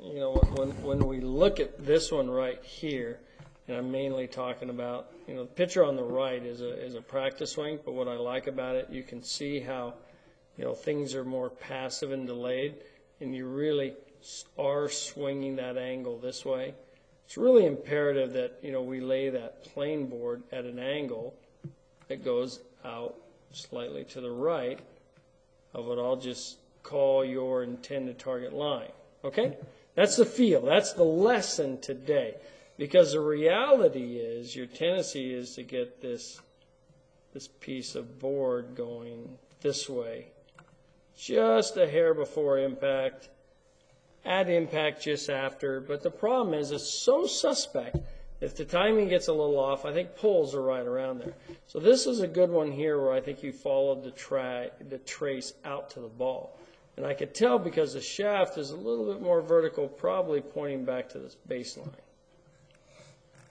you know, when we look at this one right here, and I'm mainly talking about, you know, the picture on the right is a practice swing, but what I like about it, you can see how, you know, things are more passive and delayed, and you really are swinging that angle this way. It's really imperative that, you know, we lay that plane board at an angle that goes out slightly to the right of what I'll just call your intended target line. Okay? That's the feel. That's the lesson today. Because the reality is, your tendency is to get this piece of board going this way, just a hair before impact, at impact just after. But the problem is, it's so suspect. If the timing gets a little off, I think pulls are right around there. So this is a good one here where I think you followed the trace out to the ball. And I could tell because the shaft is a little bit more vertical, probably pointing back to this baseline.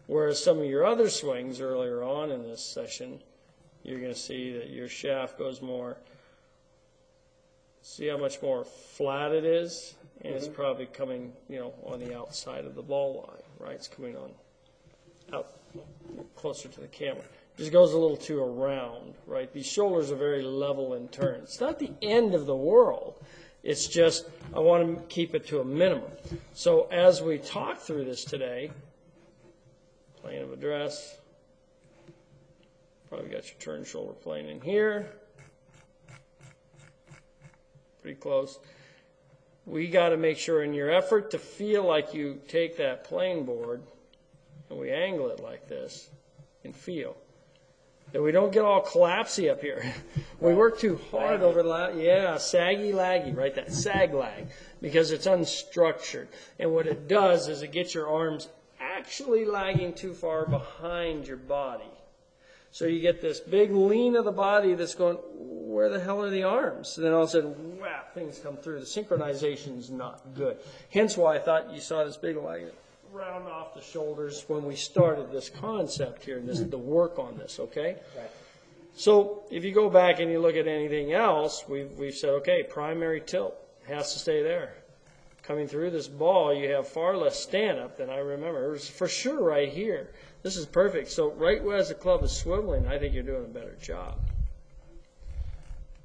Whereas some of your other swings earlier on in this session, you're going to see that your shaft goes more, see how much more flat it is? And it's probably coming, you know, on the outside of the ball line, right? It's coming on out closer to the camera. It just goes a little too around, right? These shoulders are very level in turn. It's not the end of the world. It's just I want to keep it to a minimum. So as we talk through this today, plane of address, probably got your turn shoulder plane in here. Pretty close. We got to make sure in your effort to feel like you take that plane board and we angle it like this and feel that we don't get all collapsy up here. We work too hard over the saggy laggy, right? That sag lag, because it's unstructured. And what it does is it gets your arms actually lagging too far behind your body. So you get this big lean of the body that's going, where the hell are the arms? And then all of a sudden, whap, things come through. The synchronization is not good. Hence why I thought you saw this big lag round off the shoulders when we started this concept here, the work on this, okay? Right. So if you go back and you look at anything else, we've said, okay, primary tilt has to stay there. Coming through this ball, you have far less stand-up than I remember. It was for sure right here. This is perfect. So right as the club is swiveling, I think you're doing a better job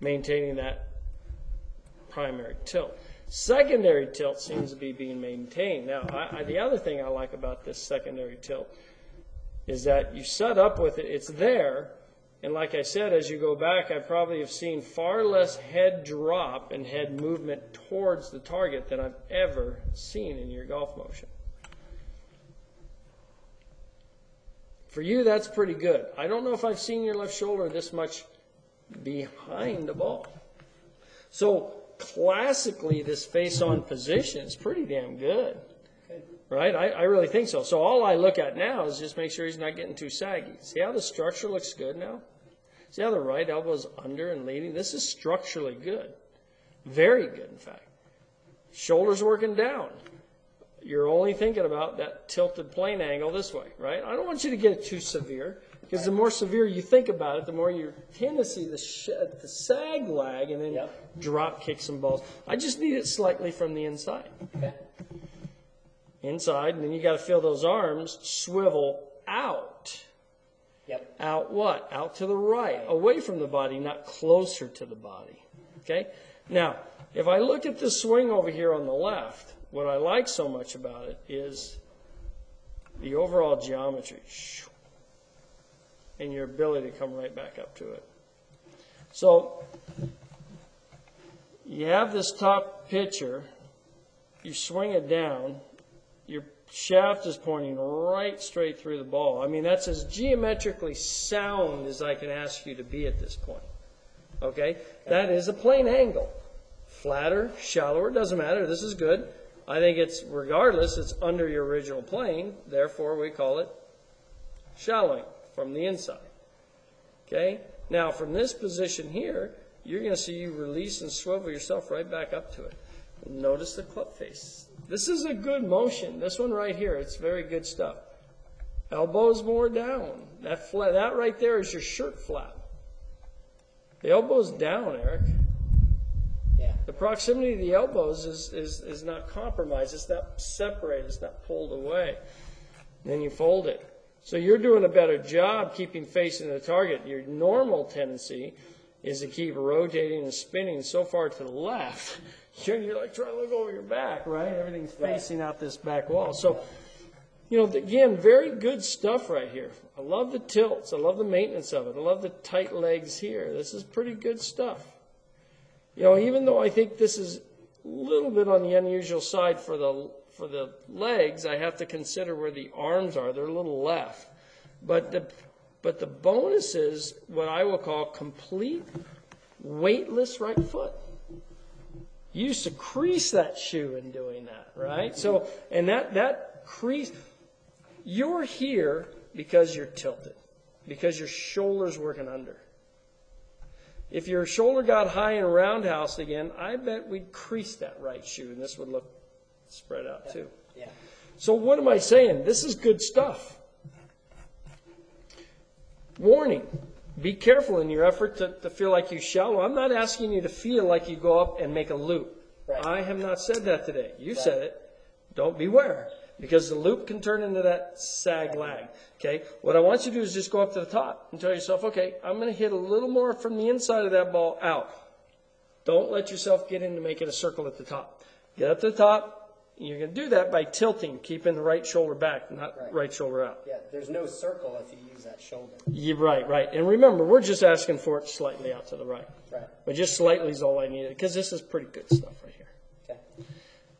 maintaining that primary tilt. Secondary tilt seems to be being maintained. Now, the other thing I like about this secondary tilt is that you set up with it. It's there. And like I said, as you go back, I probably have seen far less head drop and head movement towards the target than I've ever seen in your golf motion. For you, that's pretty good. I don't know if I've seen your left shoulder this much behind the ball. So classically, this face-on position is pretty damn good. Right? I really think so. So all I look at now is just make sure he's not getting too saggy. See how the structure looks good now? See how the right elbow is under and leading? This is structurally good. Very good, in fact. Shoulders working down. You're only thinking about that tilted plane angle this way, right? I don't want you to get it too severe, because the more severe you think about it, the more your tendency to sag lag and then drop kick some balls. I just need it slightly from the inside. Okay. Inside, and then you got to feel those arms swivel out. Yep. Out what? Out to the right, away from the body, not closer to the body. Okay? Now, if I look at this swing over here on the left, what I like so much about it is the overall geometry and your ability to come right back up to it. So, you have this top picture, you swing it down, your shaft is pointing right straight through the ball. I mean, that's as geometrically sound as I can ask you to be at this point. Okay? That is a plane angle. Flatter, shallower, doesn't matter. This is good. I think it's, regardless, it's under your original plane. Therefore, we call it shallowing from the inside. Okay? Now, from this position here, you're going to see you release and swivel yourself right back up to it. Notice the club face. This is a good motion. This one right here, it's very good stuff. Elbows more down. That right there is your shirt flap. The elbow's down, Eric. Yeah. The proximity of the elbows is not compromised. It's not separated. It's not pulled away. Then you fold it. So you're doing a better job keeping facing the target. Your normal tendency is to keep rotating and spinning so far to the left. You're like trying to look over your back, right? Everything's facing out this back wall. So, you know, again, very good stuff right here. I love the tilts. I love the maintenance of it. I love the tight legs here. This is pretty good stuff. You know, even though I think this is a little bit on the unusual side for the legs, I have to consider where the arms are. They're a little left. But the bonus is what I will call complete weightless right foot. You used to crease that shoe in doing that, right? So, and that crease, you're here because you're tilted, because your shoulder's working under. If your shoulder got high and roundhouse again, I bet we'd crease that right shoe, and this would look spread out too. Yeah. So what am I saying? This is good stuff. Warning, be careful in your effort to feel like you shallow. I'm not asking you to feel like you go up and make a loop. Right. I have not said that today. You said it. Don't beware, because the loop can turn into that sag lag. Okay? What I want you to do is just go up to the top and tell yourself, okay, I'm going to hit a little more from the inside of that ball out. Don't let yourself get into making a circle at the top. Get up to the top. You're going to do that by tilting, keeping the right shoulder back, not right shoulder out. Yeah, there's no circle if you use that shoulder. You're right. And remember, we're just asking for it slightly out to the right. Right. But just slightly is all I needed, because this is pretty good stuff right here. Okay.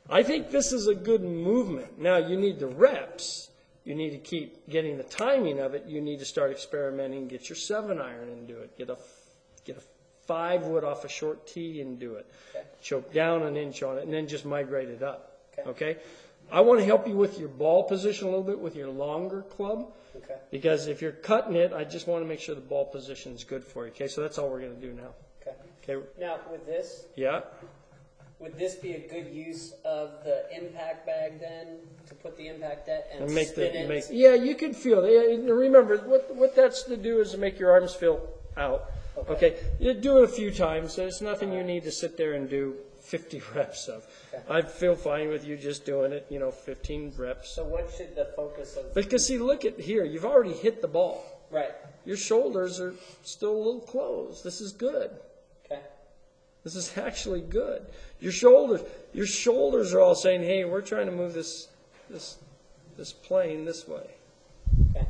I think this is a good movement. Now, you need the reps. You need to keep getting the timing of it. You need to start experimenting. Get your 7-iron and do it. Get a 5-wood off a short tee and do it. Okay. Choke down an inch on it, and then just migrate it up. Okay? I want to help you with your ball position a little bit with your longer club. Okay. Because if you're cutting it, I just want to make sure the ball position is good for you. Okay, so that's all we're going to do now. Okay. Now, with this, Yeah. would this be a good use of the impact bag then, to put the impact at and Make spin it? yeah, you can feel it. Remember, what that's to do is to make your arms feel out. Okay. You do it a few times. There's nothing you need to sit there and do 50 reps of. Okay. I feel fine with you just doing it, 15 reps. So what should the focus of... Because see, look at here. You've already hit the ball. Right. Your shoulders are still a little closed. This is good. Okay. This is actually good. Your shoulders are all saying, hey, we're trying to move this plane this way. Okay.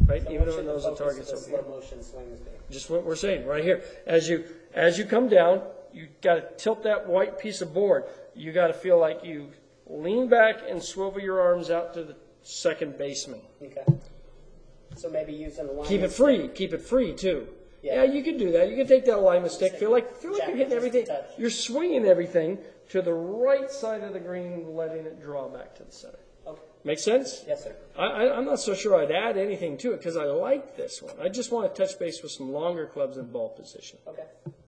Right? So Even what though it should knows the the focus target's of the over here. slow motion swings be? Just what we're saying right here. As you come down, you got to tilt that white piece of board. You got to feel like you lean back and swivel your arms out to the second baseman. Okay. So maybe use an alignment. Keep it free. Keep it free too. Yeah. Yeah, you can do that. You can take that alignment stick. Feel like you're hitting everything. You're swinging everything to the right side of the green, letting it draw back to the center. Okay. Make sense? Yes, sir. I'm not so sure I'd add anything to it because I like this one. I just want to touch base with some longer clubs in ball position. Okay.